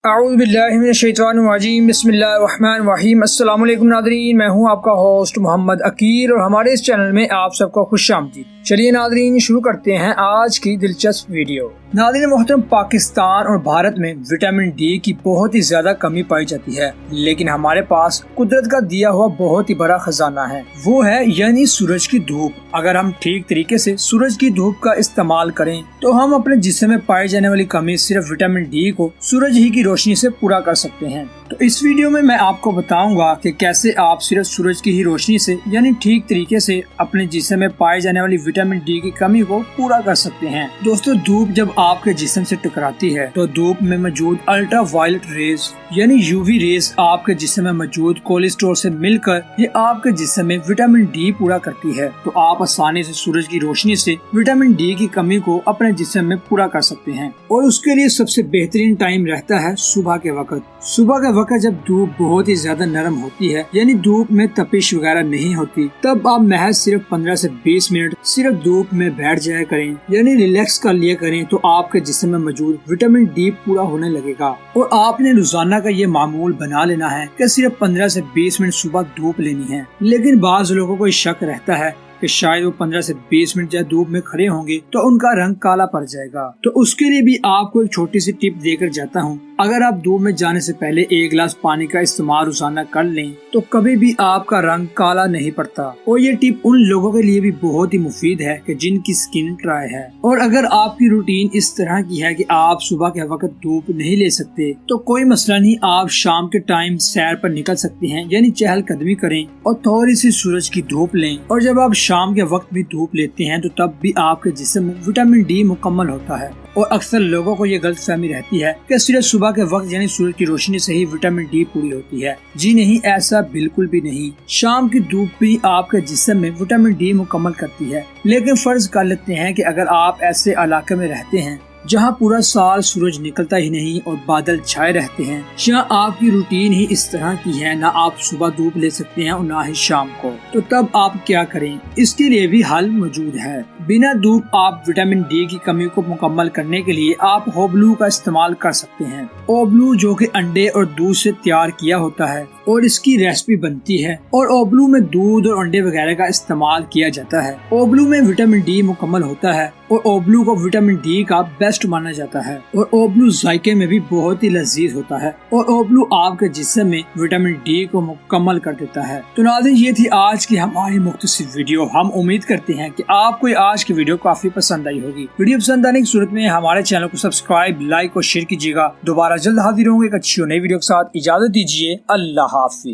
اعوذ باللہ من الشیطان الرجیم، بسم اللہ الرحمن الرحیم۔ السلام علیکم ناظرین، میں ہوں آپ کا ہوسٹ محمد عقیل اور ہمارے اس چینل میں آپ سب کو خوش آمدید۔ چلیے ناظرین شروع کرتے ہیں آج کی دلچسپ ویڈیو۔ ناظرین محترم، پاکستان اور بھارت میں وٹامن ڈی کی بہت ہی زیادہ کمی پائی جاتی ہے، لیکن ہمارے پاس قدرت کا دیا ہوا بہت ہی بڑا خزانہ ہے، وہ ہے یعنی سورج کی دھوپ۔ اگر ہم ٹھیک طریقے سے سورج کی دھوپ کا استعمال کریں تو ہم اپنے جسم میں پائی جانے والی کمی صرف وٹامن ڈی کو سورج ہی کی روشنی سے پورا کر سکتے ہیں۔ تو اس ویڈیو میں آپ کو بتاؤں گا کہ کیسے آپ صرف سورج کی ہی روشنی سے یعنی ٹھیک طریقے سے اپنے جسم میں پائے جانے والی وٹامن ڈی کی کمی کو پورا کر سکتے ہیں۔ دوستو، دھوپ جب آپ کے جسم سے ٹکراتی ہے تو دھوپ میں موجود الٹرا وائلٹ ریز یعنی یو وی ریز آپ کے جسم میں موجود کولیسٹرول سے مل کر یہ آپ کے جسم میں وٹامن ڈی پورا کرتی ہے، تو آپ آسانی سے سورج کی روشنی سے وٹامن ڈی کی کمی کو اپنے جسم میں پورا کر سکتے ہیں۔ اور اس کے لیے سب سے بہترین ٹائم رہتا ہے صبح کے وقت۔ صبح کے وقت جب دھوپ بہت ہی زیادہ نرم ہوتی ہے یعنی دھوپ میں تپش وغیرہ نہیں ہوتی، تب آپ محض صرف 15 سے 20 منٹ صرف دھوپ میں بیٹھ جایا کریں یعنی ریلیکس کر لیا کریں، تو آپ کے جسم میں موجود وٹامن ڈی پورا ہونے لگے گا۔ اور آپ نے روزانہ کا یہ معمول بنا لینا ہے کہ صرف 15 سے 20 منٹ صبح دھوپ لینی ہے۔ لیکن بعض لوگوں کو شک رہتا ہے کہ شاید وہ 15 سے 20 منٹ جب دھوپ میں کھڑے ہوں گے تو ان کا رنگ کالا پڑ جائے گا، تو اس کے لیے بھی آپ کو ایک چھوٹی سی ٹپ دے کر جاتا ہوں۔ اگر آپ دھوپ میں جانے سے پہلے 1 گلاس پانی کا استعمال روزانہ کر لیں تو کبھی بھی آپ کا رنگ کالا نہیں پڑتا۔ اور یہ ٹپ ان لوگوں کے لیے بھی بہت ہی مفید ہے کہ جن کی سکن ڈرائی ہے۔ اور اگر آپ کی روٹین اس طرح کی ہے کہ آپ صبح کے وقت دھوپ نہیں لے سکتے تو کوئی مسئلہ نہیں، آپ شام کے ٹائم سیر پر نکل سکتے ہیں یعنی چہل قدمی کریں اور تھوڑی سی سورج کی دھوپ لیں۔ اور جب آپ شام کے وقت بھی دھوپ لیتے ہیں تو تب بھی آپ کے جسم میں وٹامن ڈی مکمل ہوتا ہے۔ اور اکثر لوگوں کو یہ غلط فہمی رہتی ہے کہ صرف صبح کے وقت یعنی سورج کی روشنی سے ہی وٹامن ڈی پوری ہوتی ہے۔ جی نہیں، ایسا بالکل بھی نہیں۔ شام کی دھوپ بھی آپ کے جسم میں وٹامن ڈی مکمل کرتی ہے، لیکن فرض کر لیتے ہیں کہ اگر آپ ایسے علاقے میں رہتے ہیں جہاں پورا سال سورج نکلتا ہی نہیں اور بادل چھائے رہتے ہیں، یا آپ کی روٹین ہی اس طرح کی ہے، نہ آپ صبح دھوپ لے سکتے ہیں اور نہ ہی شام کو، تو تب آپ کیا کریں؟ اس کے لیے بھی حل موجود ہے۔ بنا دھوپ آپ وٹامن ڈی کی کمی کو مکمل کرنے کے لیے آپ اوبلو کا استعمال کر سکتے ہیں۔ اوبلو جو کہ انڈے اور دودھ سے تیار کیا ہوتا ہے اور اس کی ریسپی بنتی ہے، اور اوبلو میں دودھ اور انڈے وغیرہ کا استعمال کیا جاتا ہے۔ اوبلو میں وٹامن ڈی مکمل ہوتا ہے اور اوبلو کو وٹامن ڈی کا بیسٹ مانا جاتا ہے، اور اوبلو ذائقے میں بھی بہت ہی لذیذ ہوتا ہے، اور اوبلو آپ کے جسم میں وٹامن ڈی کو مکمل کر دیتا ہے۔ تو ناظرین، یہ تھی آج کی ہماری مختصر ویڈیو۔ ہم امید کرتے ہیں کہ آپ کو آج کی ویڈیو کافی پسند آئی ہوگی۔ ویڈیو پسند آنے کی صورت میں ہمارے چینل کو سبسکرائب، لائک اور شیئر کیجیے گا۔ دوبارہ جلد حاضر ہوں گے ایک اچھی اور نئی ویڈیو کے ساتھ۔ اجازت دیجیے، اللہ حافظ۔